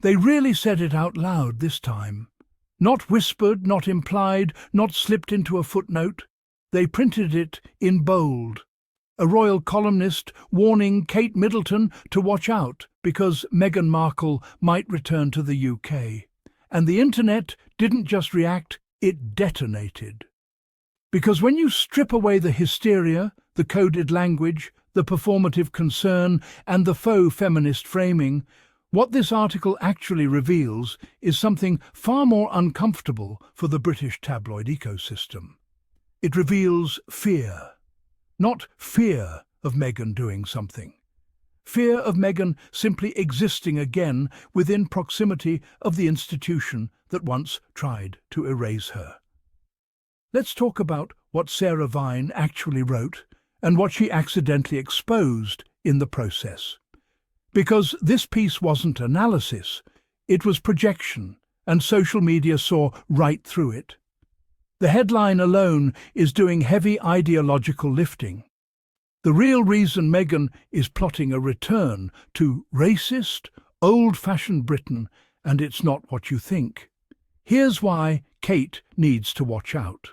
They really said it out loud this time. Not whispered, not implied, not slipped into a footnote. They printed it in bold. A royal columnist warning Kate Middleton to watch out because Meghan Markle might return to the UK. And the internet didn't just react, it detonated. Because when you strip away the hysteria, the coded language, the performative concern, and the faux feminist framing, what this article actually reveals is something far more uncomfortable for the British tabloid ecosystem. It reveals fear. Not fear of Meghan doing something. Fear of Meghan simply existing again within proximity of the institution that once tried to erase her. Let's talk about what Sarah Vine actually wrote and what she accidentally exposed in the process. Because this piece wasn't analysis, it was projection, and social media saw right through it. The headline alone is doing heavy ideological lifting. The real reason Meghan is plotting a return to racist, old-fashioned Britain, and it's not what you think. Here's why Kate needs to watch out.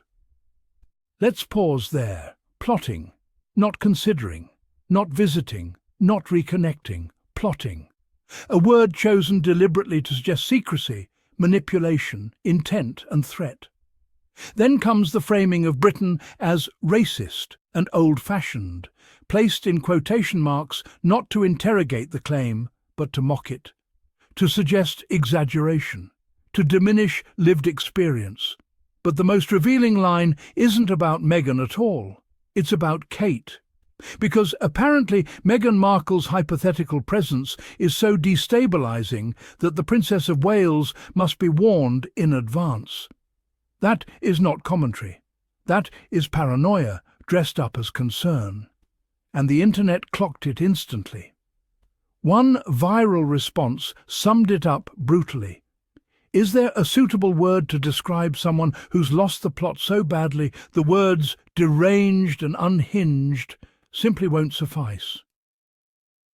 Let's pause there. Plotting, not considering, not visiting, not reconnecting, plotting. A word chosen deliberately to suggest secrecy, manipulation, intent and threat. Then comes the framing of Britain as racist and old-fashioned, placed in quotation marks not to interrogate the claim, but to mock it, to suggest exaggeration, to diminish lived experience. But the most revealing line isn't about Meghan at all. It's about Kate. Because apparently Meghan Markle's hypothetical presence is so destabilizing that the Princess of Wales must be warned in advance. That is not commentary. That is paranoia dressed up as concern. And the internet clocked it instantly. One viral response summed it up brutally. Is there a suitable word to describe someone who's lost the plot so badly the words deranged and unhinged simply won't suffice?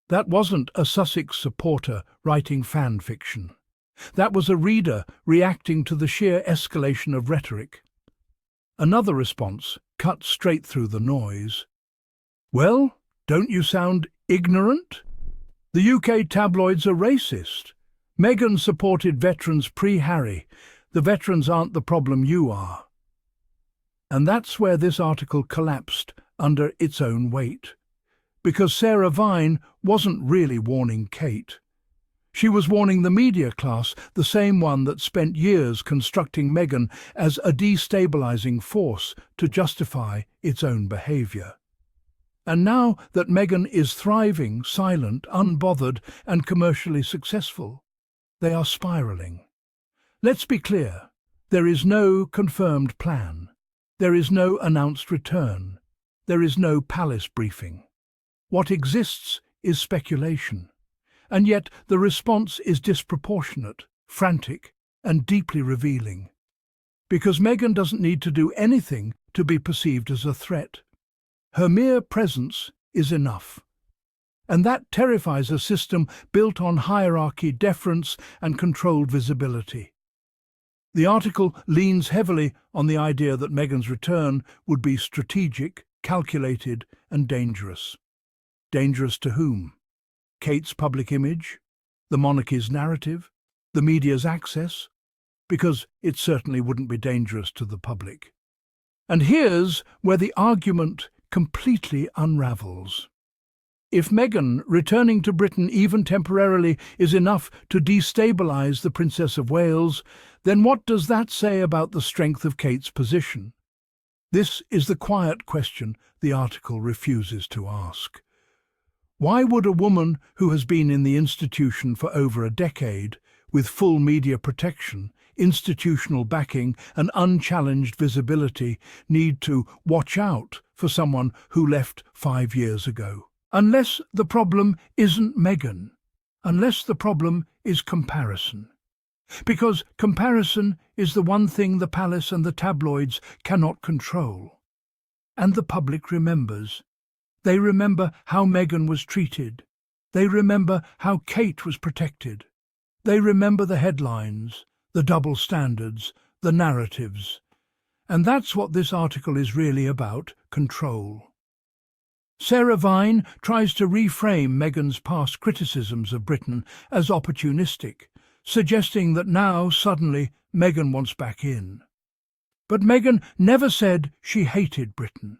That wasn't a Sussex supporter writing fan fiction. That was a reader reacting to the sheer escalation of rhetoric. Another response cut straight through the noise. Well, don't you sound ignorant? The UK tabloids are racist. Meghan supported veterans pre-Harry. The veterans aren't the problem, you are. And that's where this article collapsed under its own weight. Because Sarah Vine wasn't really warning Kate. She was warning the media class, the same one that spent years constructing Meghan as a destabilizing force to justify its own behavior. And now that Meghan is thriving, silent, unbothered, and commercially successful, they are spiraling. Let's be clear, there is no confirmed plan. There is no announced return. There is no palace briefing. What exists is speculation. And yet the response is disproportionate, frantic, and deeply revealing. Because Meghan doesn't need to do anything to be perceived as a threat. Her mere presence is enough. And that terrifies a system built on hierarchy, deference, and controlled visibility. The article leans heavily on the idea that Meghan's return would be strategic, calculated, and dangerous. Dangerous to whom? Kate's public image? The monarchy's narrative? The media's access? Because it certainly wouldn't be dangerous to the public. And here's where the argument completely unravels. If Meghan returning to Britain even temporarily is enough to destabilise the Princess of Wales, then what does that say about the strength of Kate's position? This is the quiet question the article refuses to ask. Why would a woman who has been in the institution for over a decade, with full media protection, institutional backing and unchallenged visibility, need to watch out for someone who left 5 years ago? Unless the problem isn't Meghan, unless the problem is comparison. Because comparison is the one thing the palace and the tabloids cannot control. And the public remembers. They remember how Meghan was treated. They remember how Kate was protected. They remember the headlines, the double standards, the narratives. And that's what this article is really about: control. Sarah Vine tries to reframe Meghan's past criticisms of Britain as opportunistic, suggesting that now, suddenly, Meghan wants back in. But Meghan never said she hated Britain.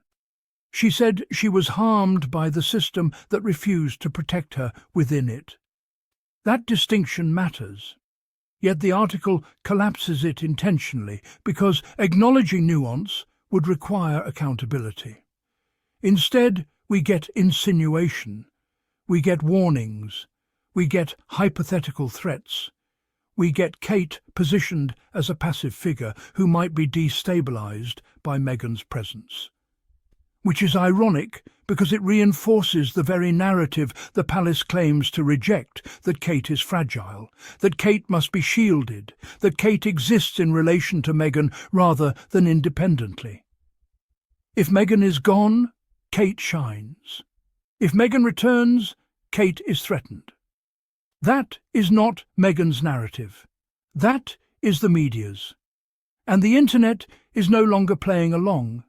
She said she was harmed by the system that refused to protect her within it. That distinction matters. Yet the article collapses it intentionally because acknowledging nuance would require accountability. Instead, we get insinuation, we get warnings, we get hypothetical threats, we get Kate positioned as a passive figure who might be destabilized by Meghan's presence. Which is ironic because it reinforces the very narrative the palace claims to reject, that Kate is fragile, that Kate must be shielded, that Kate exists in relation to Meghan rather than independently. If Meghan is gone, Kate shines. If Meghan returns, Kate is threatened. That is not Meghan's narrative. That is the media's. And the internet is no longer playing along.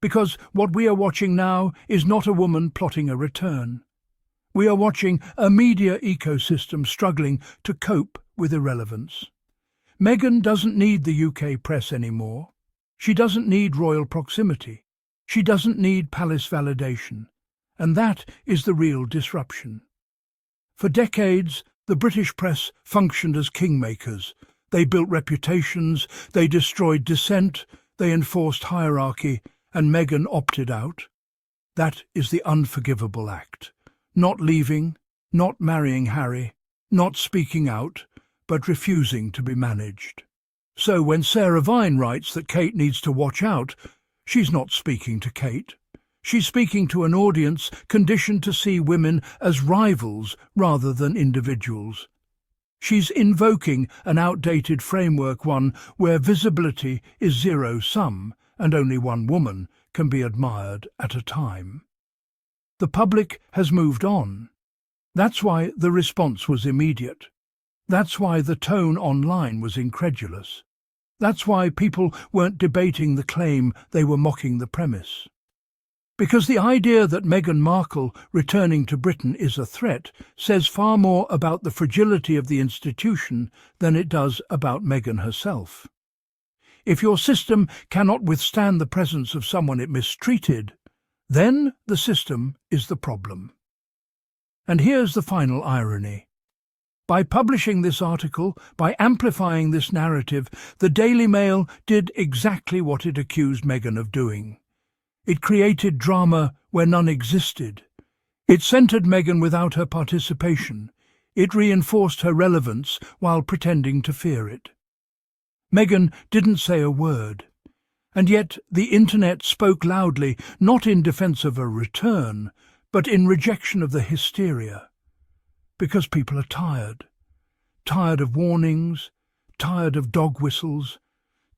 Because what we are watching now is not a woman plotting a return. We are watching a media ecosystem struggling to cope with irrelevance. Meghan doesn't need the UK press anymore. She doesn't need royal proximity. She doesn't need palace validation. And that is the real disruption. For decades, the British press functioned as kingmakers. They built reputations, they destroyed dissent, they enforced hierarchy, and Meghan opted out. That is the unforgivable act. Not leaving, not marrying Harry, not speaking out, but refusing to be managed. So when Sarah Vine writes that Kate needs to watch out, she's not speaking to Kate. She's speaking to an audience conditioned to see women as rivals rather than individuals. She's invoking an outdated framework, one where visibility is zero-sum, and only one woman can be admired at a time. The public has moved on. That's why the response was immediate. That's why the tone online was incredulous. That's why people weren't debating the claim, they were mocking the premise. Because the idea that Meghan Markle returning to Britain is a threat says far more about the fragility of the institution than it does about Meghan herself. If your system cannot withstand the presence of someone it mistreated, then the system is the problem. And here's the final irony. By publishing this article, by amplifying this narrative, the Daily Mail did exactly what it accused Meghan of doing. It created drama where none existed. It centred Meghan without her participation. It reinforced her relevance while pretending to fear it. Meghan didn't say a word, and yet the internet spoke loudly, not in defence of a return, but in rejection of the hysteria. Because people are tired. Tired of warnings, tired of dog whistles,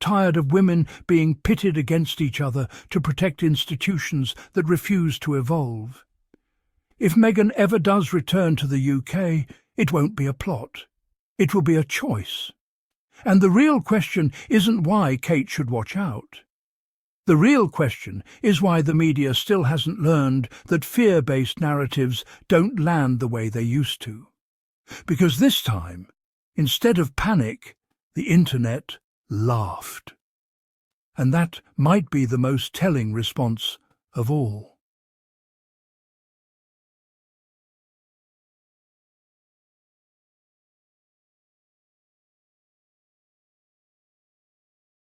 tired of women being pitted against each other to protect institutions that refuse to evolve. If Meghan ever does return to the UK, it won't be a plot. It will be a choice. And the real question isn't why Kate should watch out. The real question is why the media still hasn't learned that fear-based narratives don't land the way they used to. Because this time, instead of panic, the internet laughed. And that might be the most telling response of all.